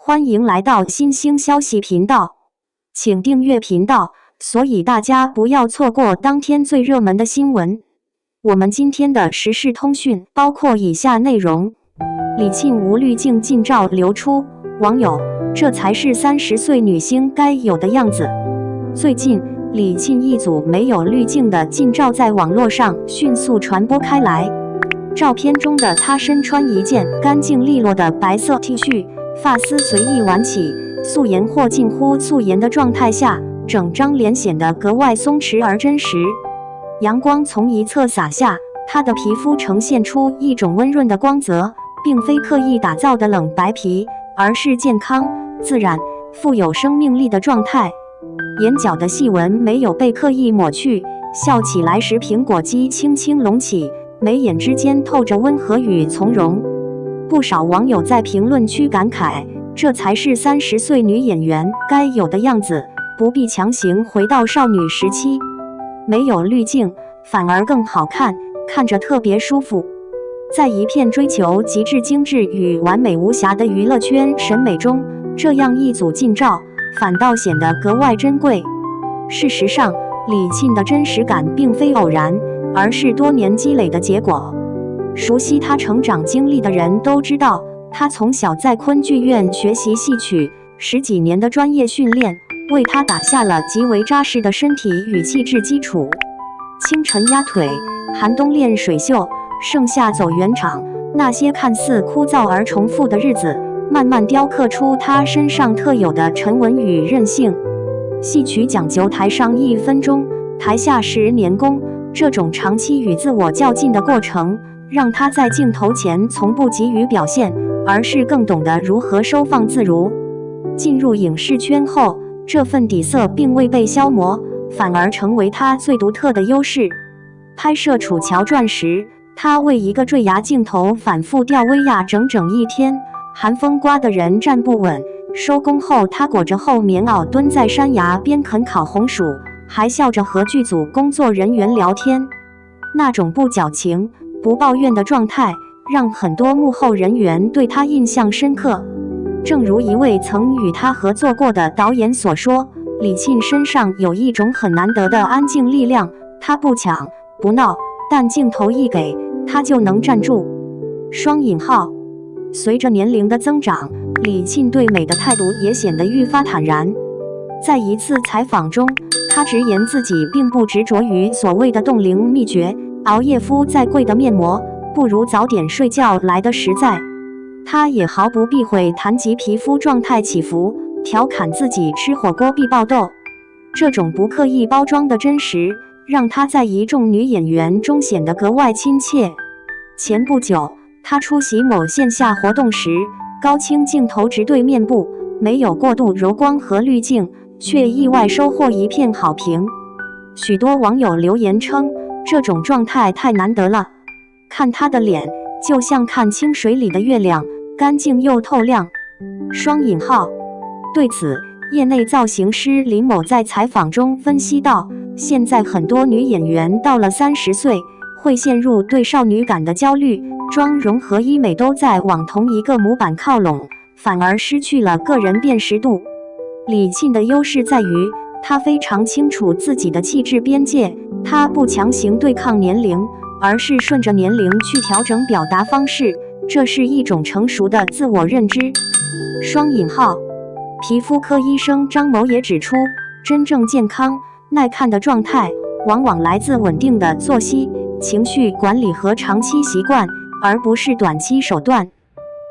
歡迎來到新興消息頻道，請訂閱頻道，所以大家不要錯過當天最熱門的新聞。我們今天的時事通訊包括以下內容：李沁無濾鏡近照流出，網友，這才是30歲女星該有的樣子。最近，李沁一組沒有濾鏡的近照在網絡上迅速傳播開來。照片中的她身穿一件乾淨利落的白色 T 恤，髮絲隨意挽起，素顏或近乎素顏的狀態下，整張臉顯得格外鬆弛而真實。陽光從一側灑下，她的皮膚呈現出一種溫潤的光澤，並非刻意打造的冷白皮，而是健康、自然、富有生命力的狀態。眼角的細紋沒有被刻意抹去，笑起來時蘋果肌輕輕隆起，眉眼之間透着溫和與從容。不少網友在評論區感慨，這才是30歲女演員該有的樣子，不必強行回到少女時期。沒有濾鏡反而更好看，看着特別舒服。在一片追求極致精緻與完美無瑕的娛樂圈審美中，這樣一組近照反倒顯得格外珍貴。事實上，李沁的真實感並非偶然，而是多年積累的結果。熟悉她成長經歷的人都知道，她從小在昆劇院學習戲曲，10幾年的專業訓練為她打下了極為扎實的身體與氣質基礎。清晨壓腿，寒冬練水袖，盛夏走圓場，那些看似枯燥而重複的日子，慢慢雕刻出她身上特有的沉穩與韌性。戲曲講究台上1分鐘，台下10年功，這種長期與自我較勁的過程，讓她在鏡頭前從不急於表現，而是更懂得如何收放自如。進入影視圈後，這份底色並未被消磨，反而成為她最獨特的優勢。拍攝《楚喬傳》時，她為一個墜崖鏡頭反覆吊威亞整整1天，寒風颳得人站不穩。收工後，她裹着厚棉襖蹲在山崖邊啃烤紅薯，還笑着和劇組工作人員聊天。那種不矯情、不抱怨的狀態，讓很多幕後人員對她印象深刻。正如一位曾與她合作過的導演所說，李沁身上有一種很難得的安靜力量，她不搶不鬧，但鏡頭一給，她就能站住。隨着年齡的增長，李沁對美的態度也顯得愈發坦然。在一次採訪中，她直言自己並不執着於所謂的凍齡秘訣，熬夜敷再貴的面膜，不如早點睡覺來得實在。她也毫不避諱談及皮膚狀態起伏，調侃自己吃火鍋必爆痘。這種不刻意包裝的真實，讓她在一眾女演員中顯得格外親切。前不久，她出席某線下活動時，高清鏡頭直對面部，沒有過度柔光和濾鏡，卻意外收穫一片好評。許多網友留言稱，這種狀態太難得了，看她的臉就像看清水裡的月亮，乾淨又透亮。對此，業內造型師林某在採訪中分析道，現在很多女演員到了30歲，會陷入對少女感的焦慮，妝容和醫美都在往同一個模板靠攏，反而失去了個人辨識度。李沁的優勢在於，她非常清楚自己的氣質邊界，她不強行對抗年齡，而是順着年齡去調整表達方式，這是一種成熟的自我認知。皮膚科醫生張某也指出，真正健康、耐看的狀態，往往來自穩定的作息、情緒管理和長期習慣，而不是短期手段。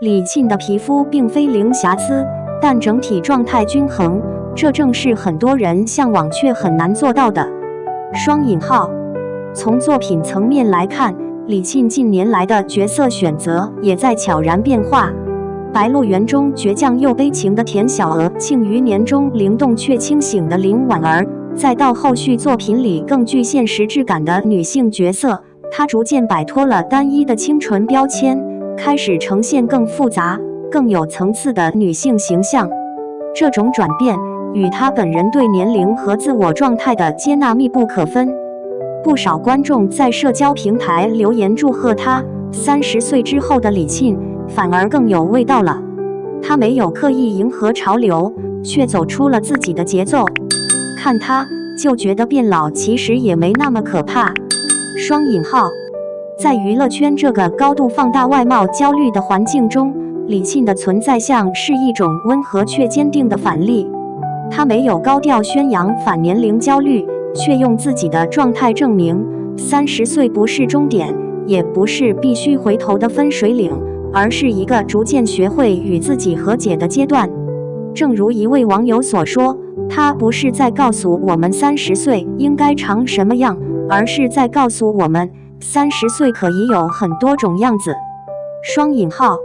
李沁的皮膚並非零瑕疵，但整體狀態均衡，這正是很多人向往卻很難做到的。從作品層面來看，李沁近年來的角色選擇也在悄然變化。《白鹿原》中倔強又悲情的田小娥，《慶餘年》中靈動卻清醒的林婉兒，再到後續作品裡更具現實質感的女性角色，她逐漸擺脫了單一的清純標籤，開始呈現更複雜、更有層次的女性形象。這種轉變與她本人對年齡和自我狀態的接納密不可分。不少觀眾在社交平台留言祝賀她，30歲之後的李沁反而更有味道了。他沒有刻意迎合潮流，卻走出了自己的節奏。看他，就覺得變老其實也沒那麼可怕。雙引號，在娛樂圈這個高度放大外貌焦慮的環境中，李沁的存在像是一種溫和卻堅定的反例。她沒有高調宣揚反年齡焦慮，卻用自己的狀態證明，30歲不是終點，也不是必須回頭的分水嶺，而是一個逐漸學會與自己和解的階段。正如一位網友所說，他不是在告訴我們30歲應該長什麼樣，而是在告訴我們30歲可以有很多種樣子。雙引號，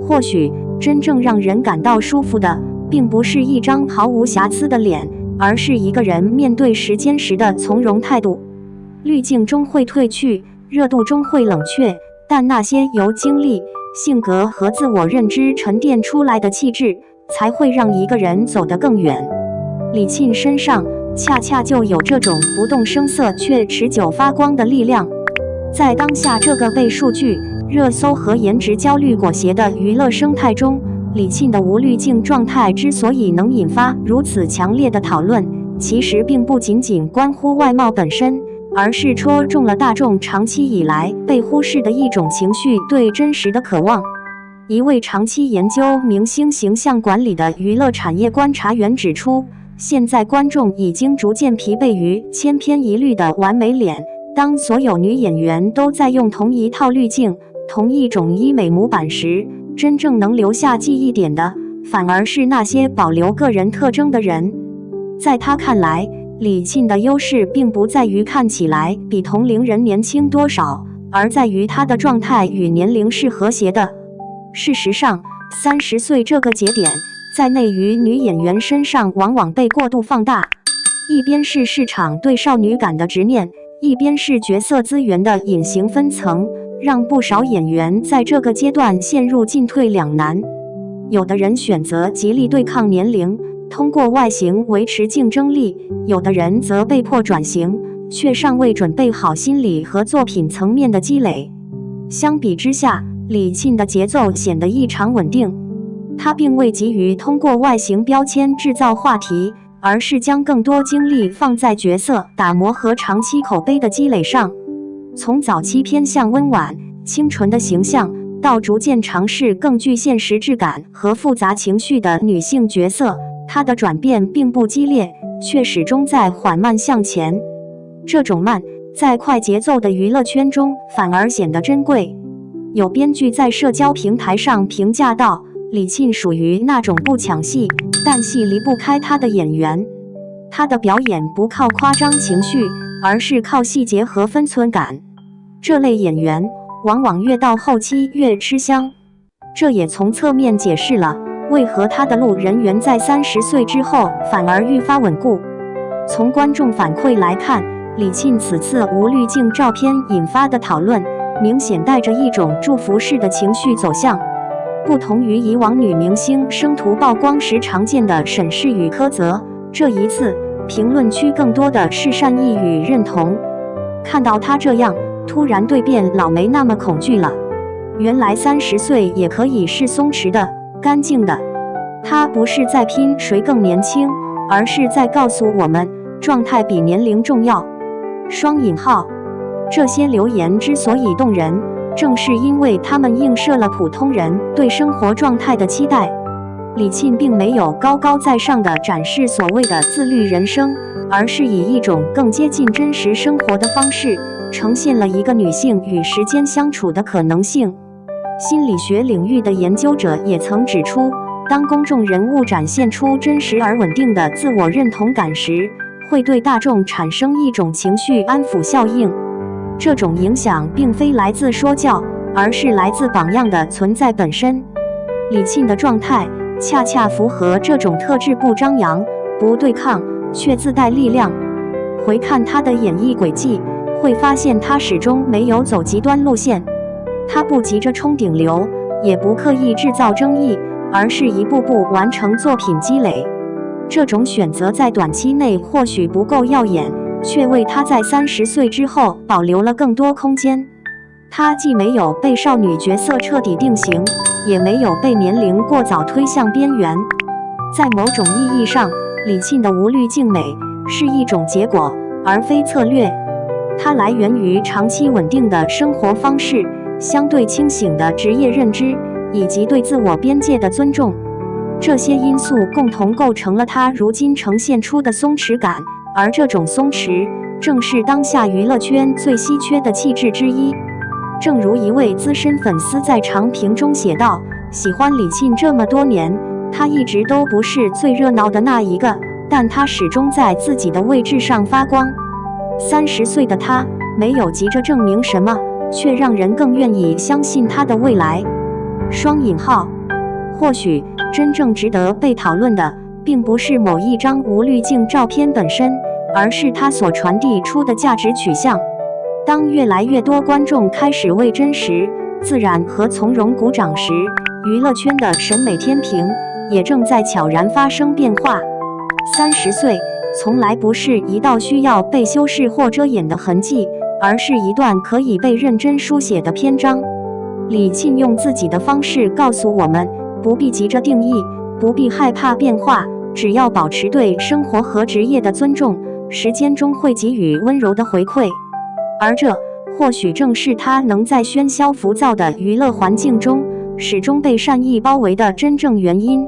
或許真正讓人感到舒服的，並不是一張毫無瑕疵的臉，而是一個人面對時間時的從容態度。濾鏡中會褪去，熱度中會冷卻，但那些由經歷、性格和自我認知沉澱出來的氣質，才會讓一個人走得更遠。李沁身上恰恰就有這種不動聲色卻持久發光的力量。在當下這個被數據、熱搜和顏值焦慮裹挾的娛樂生態中，李沁的無濾鏡狀態之所以能引發如此強烈的討論，其實並不僅僅關乎外貌本身，而是戳中了大眾長期以來被忽視的一種情緒對真實的渴望。一位長期研究明星形象管理的娛樂產業觀察員指出，現在觀眾已經逐漸疲憊於千篇一律的完美臉。當所有女演員都在用同一套濾鏡、同一種醫美模板時，真正能留下記憶點的，反而是那些保留個人特徵的人。在他看來，李沁的優勢並不在於看起來比同齡人年輕多少，而在於她的狀態與年齡是和諧的。事實上，30歲這個節點，在內於女演員身上往往被過度放大。一邊是市場對少女感的執念，一邊是角色資源的隱形分層，讓不少演員在這個階段陷入進退兩難。有的人選擇極力對抗年齡，通過外形維持競爭力；有的人則被迫轉型，卻尚未準備好心理和作品層面的積累。相比之下，李沁的節奏顯得異常穩定。她並未急於通過外形標籤製造話題，而是將更多精力放在角色打磨和長期口碑的積累上。從早期偏向溫婉、清純的形象，到逐漸嘗試更具現實質感和複雜情緒的女性角色，她的轉變並不激烈，卻始終在緩慢向前。這種慢，在快節奏的娛樂圈中反而顯得珍貴。有編劇在社交平台上評價道，李沁屬於那種不搶戲，但戲離不開她的演員。她的表演不靠誇張情緒，而是靠細節和分寸感。這類演員往往越到後期越吃香，這也從側面解釋了為何她的路人緣在30歲之後反而愈發穩固。從觀眾反饋來看，李沁此次無濾鏡照片引發的討論，明顯帶着一種祝福式的情緒走向。不同於以往女明星生圖曝光時常見的審視與苛責，這一次評論區更多的是善意與認同。看到她這樣，突然對變老沒那麼恐懼了。原來30歲也可以是鬆弛的、乾淨的。她不是在拼誰更年輕，而是在告訴我們，狀態比年齡重要。雙引號，這些留言之所以動人，正是因為他們映射了普通人對生活狀態的期待。李沁並沒有高高在上的展示所謂的自律人生，而是以一種更接近真實生活的方式，呈現了一個女性與時間相處的可能性。心理學領域的研究者也曾指出，當公眾人物展現出真實而穩定的自我認同感時，會對大眾產生一種情緒安撫效應。這種影響並非來自說教，而是來自榜樣的存在本身。李沁的狀態恰恰符合這種特質，不張揚，不對抗，卻自帶力量。回看她的演藝軌跡，會發現她始終沒有走極端路線。她不急着衝頂流，也不刻意製造爭議，而是一步步完成作品積累。這種選擇在短期內或許不夠耀眼，卻為她在30歲之後保留了更多空間。她既沒有被少女角色徹底定型，也沒有被年齡過早推向邊緣。在某種意義上，李沁的無濾鏡美是一種結果，而非策略。它來源於長期穩定的生活方式、相對清醒的職業認知，以及對自我邊界的尊重。這些因素共同構成了她如今呈現出的鬆弛感，而這種鬆弛正是當下娛樂圈最稀缺的氣質之一。正如一位資深粉絲在長評中寫道：“喜歡李沁這麼多年，她一直都不是最熱鬧的那一個，但她始終在自己的位置上發光。30歲的她沒有急着證明什麼，卻讓人更願意相信她的未來。”雙引號。或許真正值得被討論的，並不是某一張無濾鏡照片本身，而是它所傳遞出的價值取向。當越來越多觀眾開始為真實、自然和從容鼓掌時，娛樂圈的審美天平也正在悄然發生變化。30歲從來不是一道需要被修飾或遮掩的痕跡，而是一段可以被認真書寫的篇章。李沁用自己的方式告訴我們，不必急着定義，不必害怕變化，只要保持對生活和職業的尊重，時間終會給予溫柔的回饋。而這或許正是他能在喧囂浮躁的娛樂環境中，始終被善意包圍的真正原因。